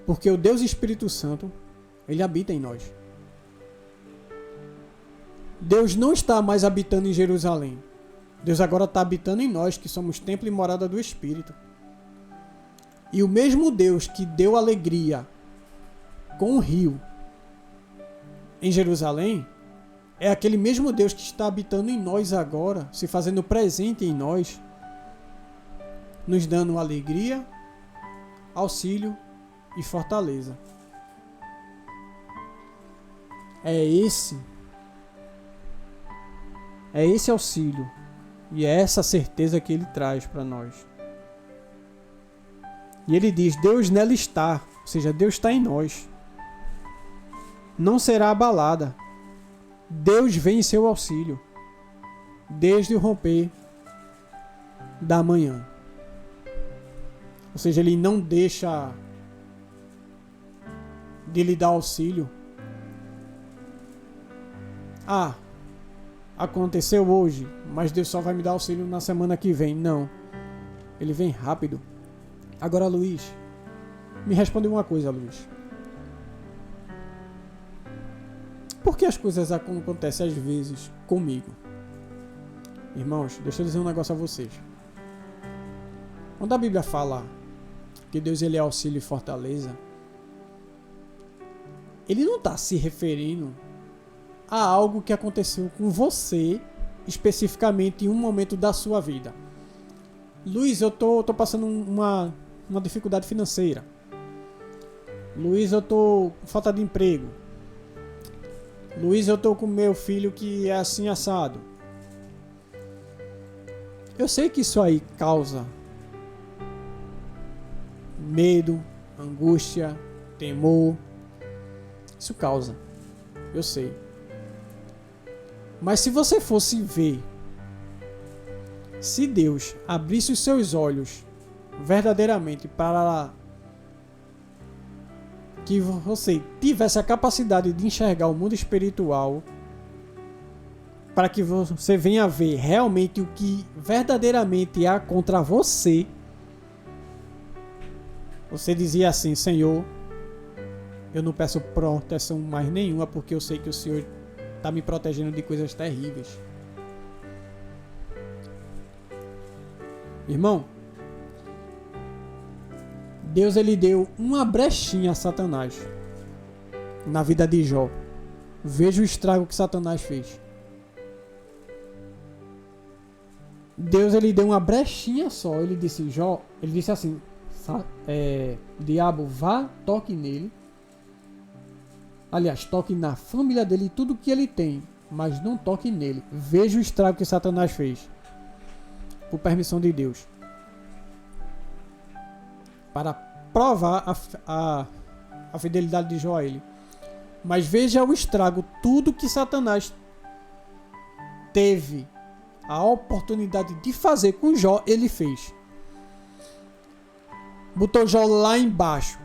Porque o Deus Espírito Santo, ele habita em nós. Deus não está mais habitando em Jerusalém. Deus agora está habitando em nós, que somos templo e morada do Espírito. E o mesmo Deus que deu alegria com o rio em Jerusalém, é aquele mesmo Deus que está habitando em nós agora, se fazendo presente em nós, nos dando alegria, auxílio e fortaleza. É esse auxílio e é essa certeza que ele traz para nós. E ele diz: Deus nela está, ou seja, Deus está em nós. Não será abalada. Deus vem em seu auxílio desde o romper da manhã. Ou seja, ele não deixa de lhe dar auxílio. Aconteceu hoje, mas Deus só vai me dar auxílio na semana que vem. Não. Ele vem rápido. Agora, Luiz, me responde uma coisa, Luiz. Por que as coisas acontecem às vezes comigo? Irmãos, deixa eu dizer um negócio a vocês. Quando a Bíblia fala que Deus ele é auxílio e fortaleza, ele não está se referindo a algo que aconteceu com você, especificamente em um momento da sua vida. Luiz, eu tô passando uma dificuldade financeira. Luiz, eu tô com falta de emprego. Luiz, eu tô com meu filho que é assim assado. Eu sei que isso aí causa medo, angústia, temor. Isso causa. Eu sei. Mas se você fosse ver, se Deus abrisse os seus olhos verdadeiramente para que você tivesse a capacidade de enxergar o mundo espiritual, para que você venha ver realmente o que verdadeiramente há contra você, você dizia assim: Senhor, eu não peço proteção mais nenhuma, porque eu sei que o Senhor está me protegendo de coisas terríveis. Irmão, Deus ele deu uma brechinha a Satanás na vida de Jó. Veja o estrago que Satanás fez. Deus ele deu uma brechinha só. Ele disse: Jó, ele disse assim: diabo, vá, toque nele. Aliás, toque na família dele e tudo que ele tem, mas não toque nele. Veja o estrago que Satanás fez. Por permissão de Deus. Para provar a fidelidade de Jó a ele. Mas veja o estrago. Tudo que Satanás teve a oportunidade de fazer com Jó, ele fez. Botou Jó lá embaixo.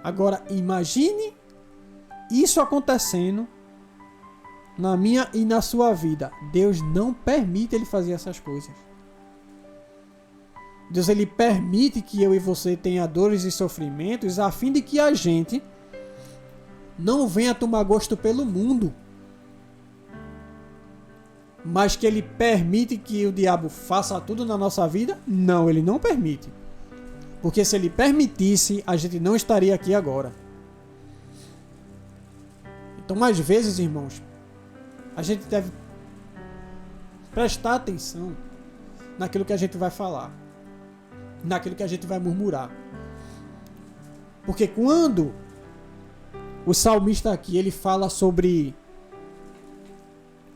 Agora imagine isso acontecendo na minha e na sua vida. Deus não permite ele fazer essas coisas. Deus ele permite que eu e você tenha dores e sofrimentos a fim de que a gente não venha tomar gosto pelo mundo. Mas que ele permite que o diabo faça tudo na nossa vida? Não, ele não permite. Porque se ele permitisse, a gente não estaria aqui agora. Então, às vezes, irmãos, a gente deve prestar atenção naquilo que a gente vai falar, naquilo que a gente vai murmurar. Porque quando o salmista aqui ele fala sobre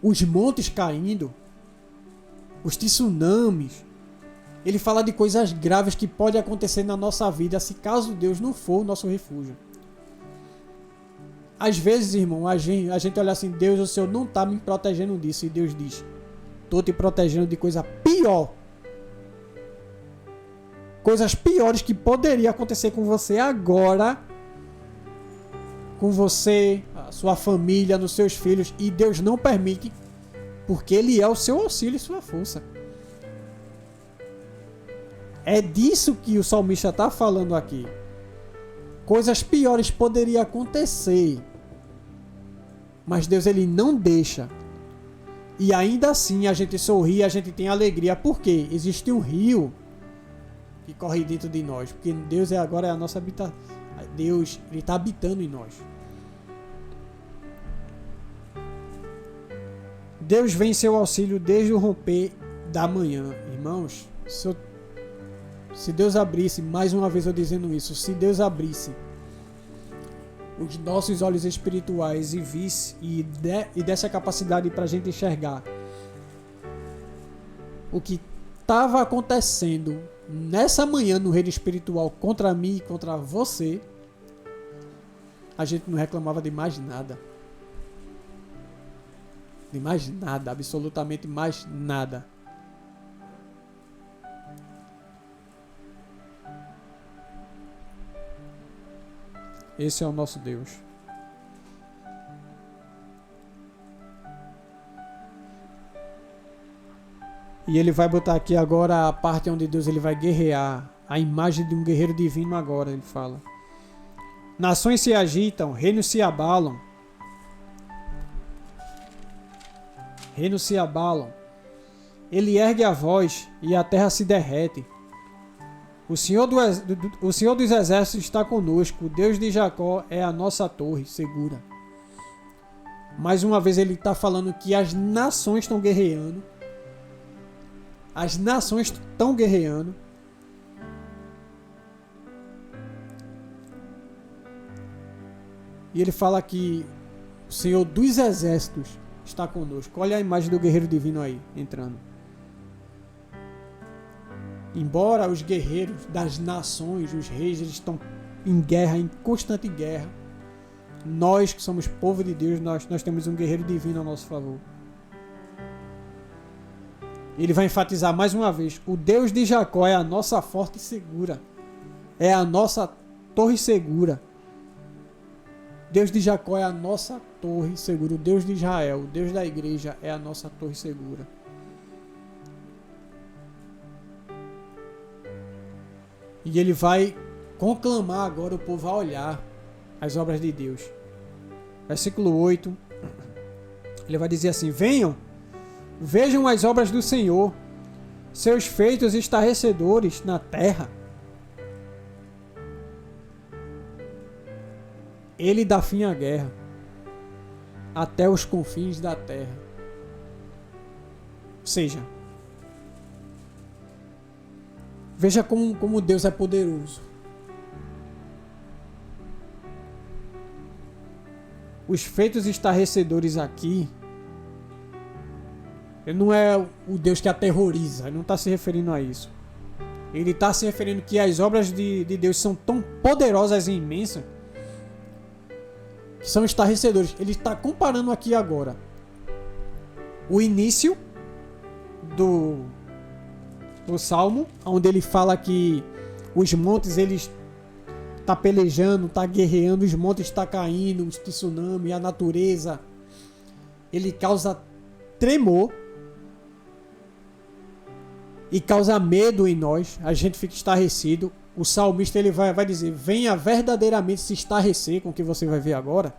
os montes caindo, os tsunamis, ele fala de coisas graves que podem acontecer na nossa vida se caso Deus não for o nosso refúgio. Às vezes, irmão, a gente olha assim: Deus, o Senhor não está me protegendo disso. E Deus diz: estou te protegendo de coisa pior. Coisas piores que poderiam acontecer com você agora, com você, sua família, nos seus filhos, e Deus não permite, porque Ele é o seu auxílio e sua força. É disso que o salmista está falando aqui. Coisas piores poderiam acontecer, mas Deus ele não deixa. E ainda assim a gente sorri, a gente tem alegria. Por quê? Existe um rio que corre dentro de nós, porque Deus agora é a nossa habitação. Deus ele está habitando em nós. Deus vem em seu auxílio desde o romper da manhã. Irmãos, se Deus abrisse, mais uma vez eu dizendo isso, se Deus abrisse os nossos olhos espirituais e visse e desse a capacidade para a gente enxergar o que estava acontecendo nessa manhã no reino espiritual contra mim e contra você, a gente não reclamava de mais nada. De mais nada, absolutamente mais nada. Esse é o nosso Deus. E ele vai botar aqui agora a parte onde Deus ele vai guerrear. A imagem de um guerreiro divino agora, ele fala. Nações se agitam, reinos se abalam. Reinos se abalam. Ele ergue a voz e a terra se derrete. O Senhor dos Exércitos está conosco. O Deus de Jacó é a nossa torre segura. Mais uma vez ele está falando que as nações estão guerreando. As nações estão guerreando. E ele fala que o Senhor dos Exércitos está conosco. Olha a imagem do guerreiro divino aí, entrando. Embora os guerreiros das nações, os reis, eles estão em guerra, em constante guerra, nós que somos povo de Deus, nós temos um guerreiro divino a nosso favor. Ele vai enfatizar mais uma vez, o Deus de Jacó é a nossa forte e segura. É a nossa torre segura. Deus de Jacó é a nossa torre segura. O Deus de Israel, o Deus da igreja é a nossa torre segura. E ele vai conclamar agora o povo a olhar as obras de Deus. Versículo 8. Ele vai dizer assim: venham, vejam as obras do Senhor, seus feitos estarrecedores na terra. Ele dá fim à guerra até os confins da terra. Ou seja, veja como Deus é poderoso. Os feitos estarrecedores aqui, ele não é o Deus que aterroriza, ele não está se referindo a isso. Ele está se referindo que as obras de Deus são tão poderosas e imensas que são estarrecedores. Ele está comparando aqui agora o início do Salmo, onde ele fala que os montes eles tá pelejando, tá guerreando, os montes está caindo, os tsunami, a natureza, ele causa tremor e causa medo em nós, a gente fica estarrecido. O salmista ele vai dizer: venha verdadeiramente se estarrecer com o que você vai ver agora,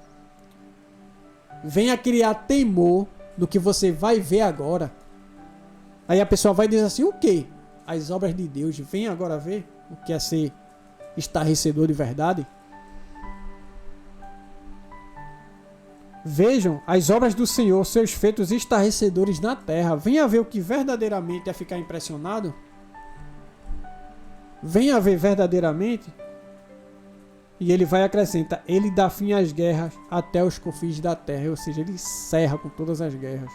venha criar temor do que você vai ver agora. Aí a pessoa vai dizer assim: o quê? As obras de Deus. Vem agora ver o que é ser estarrecedor de verdade. Vejam as obras do Senhor, seus feitos estarrecedores na terra. Venha ver o que verdadeiramente é ficar impressionado. Venha ver verdadeiramente. E ele vai acrescentar: ele dá fim às guerras até os confins da terra. Ou seja, ele encerra com todas as guerras.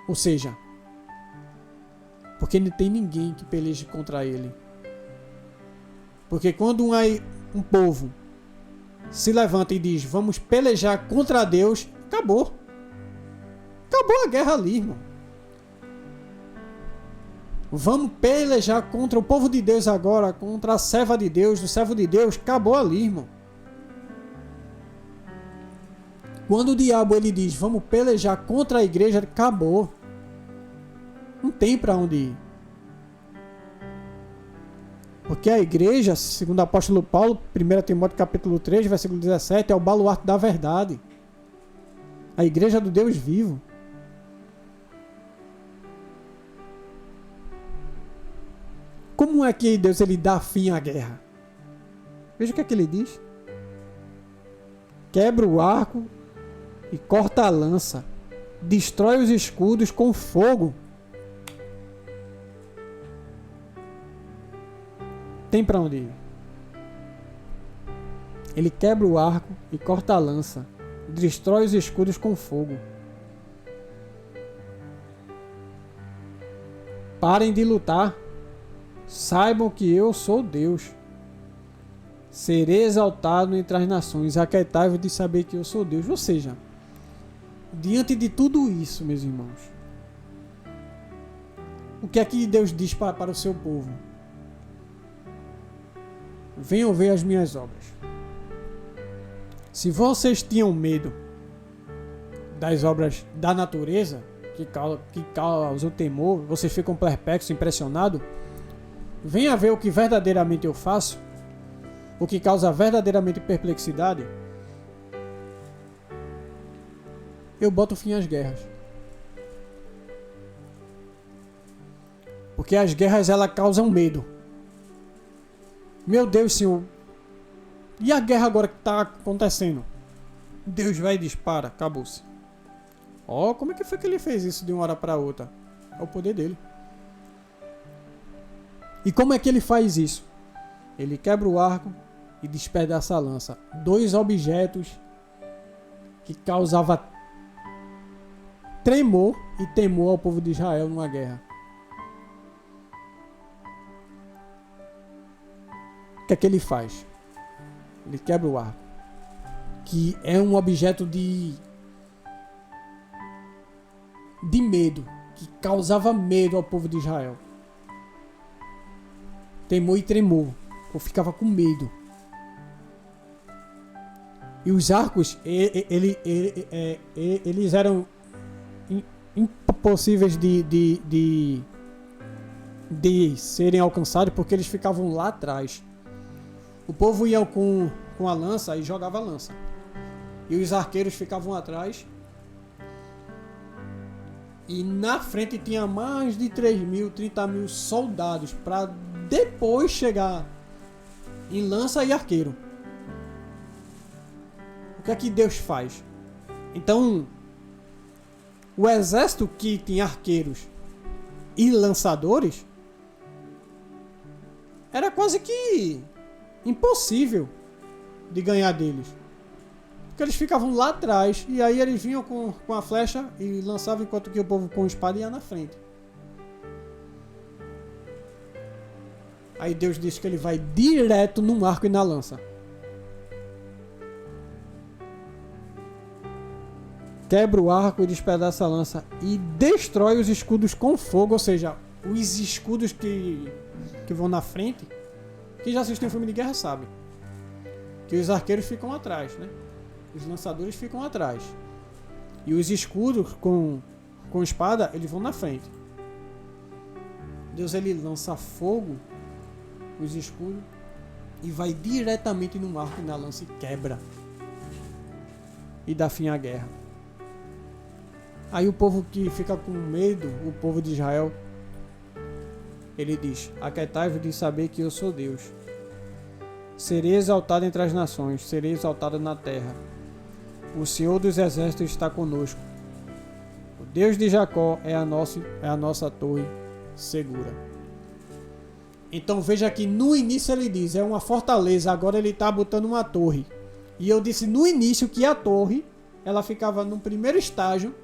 Ou seja, porque não tem ninguém que peleje contra ele. Porque quando um povo se levanta e diz: vamos pelejar contra Deus, acabou. Acabou a guerra ali, irmão. Vamos pelejar contra o povo de Deus agora, contra a serva de Deus, o servo de Deus, acabou ali, irmão. Quando o diabo ele diz, vamos pelejar contra a igreja, acabou. Não tem para onde ir. Porque a igreja, segundo o apóstolo Paulo, 1 Timóteo capítulo 3, versículo 17, é o baluarte da verdade. A igreja do Deus vivo. Como é que Deus ele dá fim à guerra? Veja o que é que ele diz. Quebra o arco e corta a lança. Destrói os escudos com fogo. Tem para onde ir. Ele quebra o arco e corta a lança. Destrói os escudos com fogo. Parem de lutar. Saibam que eu sou Deus. Serei exaltado entre as nações. Aquietai-vos de saber que eu sou Deus. Ou seja, diante de tudo isso, meus irmãos, o que é que Deus diz para o seu povo? Venham ver as minhas obras. Se vocês tinham medo das obras da natureza, que causam temor, vocês ficam perplexos, impressionados, venha ver o que verdadeiramente eu faço, o que causa verdadeiramente perplexidade. Eu boto fim às guerras. Porque as guerras elas causam medo. Meu Deus, Senhor. E a guerra agora que está acontecendo? Deus vai e dispara. Acabou-se. Ó, como é que foi que ele fez isso de uma hora para outra? É o poder dele. E como é que ele faz isso? Ele quebra o arco e despedaça a lança. 2 objetos que causavam tremor e temor ao povo de Israel numa guerra. O que é que ele faz? Ele quebra o arco, que é um objeto de medo, que causava medo ao povo de Israel. Temor e tremor, eu ficava com medo. E os arcos, eles eram impossíveis de serem alcançados, porque eles ficavam lá atrás. O povo ia com a lança e jogava a lança. E os arqueiros ficavam atrás. E na frente tinha mais de 30 mil soldados para depois chegar em lança e arqueiro. O que é que Deus faz? Então, o exército que tinha arqueiros e lançadores era quase que impossível de ganhar deles. Porque eles ficavam lá atrás e aí eles vinham com a flecha e lançavam, enquanto que o povo com a espada ia na frente. Aí Deus diz que ele vai direto no arco e na lança. Quebra o arco e despedaça a lança e destrói os escudos com fogo, ou seja, os escudos que vão na frente. Quem já assistiu um filme de guerra sabe que os arqueiros ficam atrás, né? Os lançadores ficam atrás. E os escudos com espada, eles vão na frente. Deus ele lança fogo, os escudos, e vai diretamente no arco e na lança e quebra. E dá fim à guerra. Aí o povo que fica com medo, o povo de Israel, ele diz: aquietai-vos de saber que eu sou Deus. Serei exaltado entre as nações, serei exaltado na terra. O Senhor dos exércitos está conosco. O Deus de Jacó é a nossa torre segura. Então veja que no início ele diz, é uma fortaleza, agora ele está botando uma torre. E eu disse no início que a torre, ela ficava no primeiro estágio,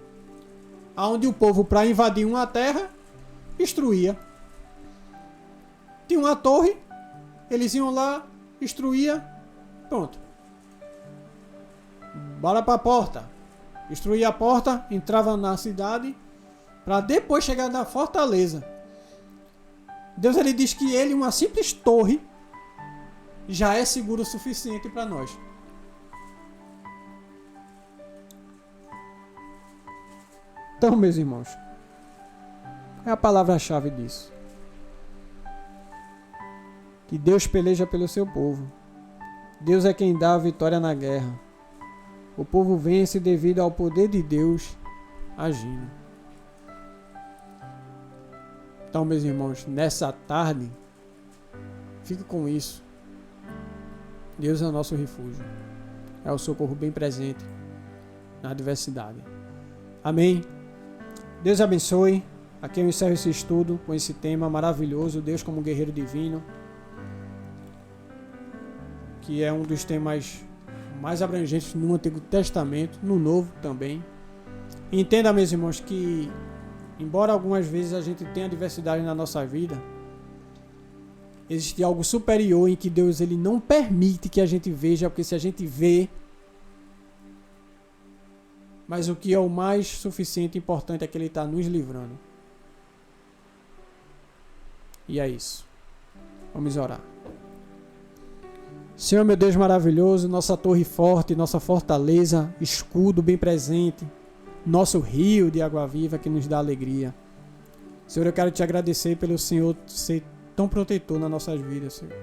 onde o povo, para invadir uma terra, destruía. Tinha uma torre, eles iam lá, destruía, pronto. Bora para a porta. Destruía a porta, entrava na cidade, para depois chegar na fortaleza. Deus ele diz que ele, uma simples torre, já é seguro o suficiente para nós. Então, meus irmãos, é a palavra-chave disso. Que Deus peleja pelo seu povo. Deus é quem dá a vitória na guerra. O povo vence devido ao poder de Deus agindo. Então, meus irmãos, nessa tarde, fique com isso. Deus é o nosso refúgio. É o socorro bem presente na adversidade. Amém? Deus abençoe. Aqui eu encerro esse estudo com esse tema maravilhoso, Deus como guerreiro divino, que é um dos temas mais abrangentes no Antigo Testamento, no Novo também. Entenda, meus irmãos, que embora algumas vezes a gente tenha adversidade na nossa vida, existe algo superior em que Deus ele não permite que a gente veja, porque se a gente vê, mas o que é o mais suficiente e importante é que Ele está nos livrando. E é isso. Vamos orar. Senhor, meu Deus maravilhoso, nossa torre forte, nossa fortaleza, escudo bem presente, nosso rio de água viva que nos dá alegria. Senhor, eu quero te agradecer pelo Senhor ser tão protetor nas nossas vidas, Senhor.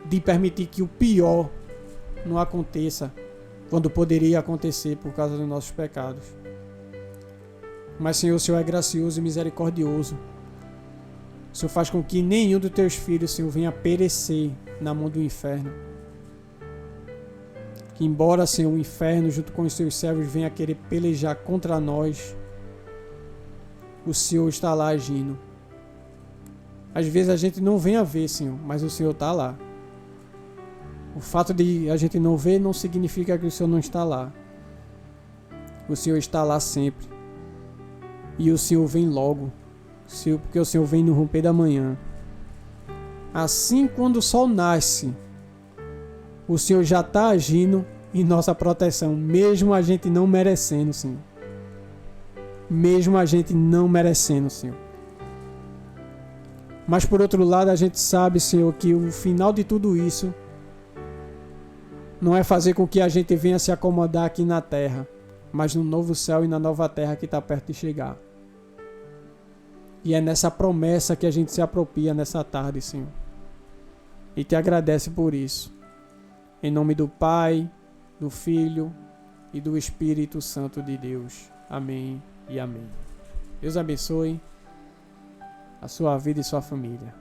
De permitir que o pior não aconteça quando poderia acontecer por causa dos nossos pecados. Mas, Senhor, o Senhor é gracioso e misericordioso. O Senhor faz com que nenhum dos teus filhos, Senhor, venha perecer na mão do inferno. Que embora, Senhor, o inferno, junto com os seus servos, venha querer pelejar contra nós, o Senhor está lá agindo. Às vezes a gente não vem a ver, Senhor, mas o Senhor está lá. O fato de a gente não ver não significa que o Senhor não está lá. O Senhor está lá sempre. E o Senhor vem logo. Porque o Senhor vem no romper da manhã. Assim, quando o sol nasce, o Senhor já está agindo em nossa proteção, mesmo a gente não merecendo, Senhor. Mesmo a gente não merecendo, Senhor. Mas por outro lado, a gente sabe, Senhor, que o final de tudo isso não é fazer com que a gente venha se acomodar aqui na terra, mas no novo céu e na nova terra que está perto de chegar. E é nessa promessa que a gente se apropria nessa tarde, Senhor. E te agradece por isso. Em nome do Pai, do Filho e do Espírito Santo de Deus. Amém e amém. Deus abençoe a sua vida e sua família.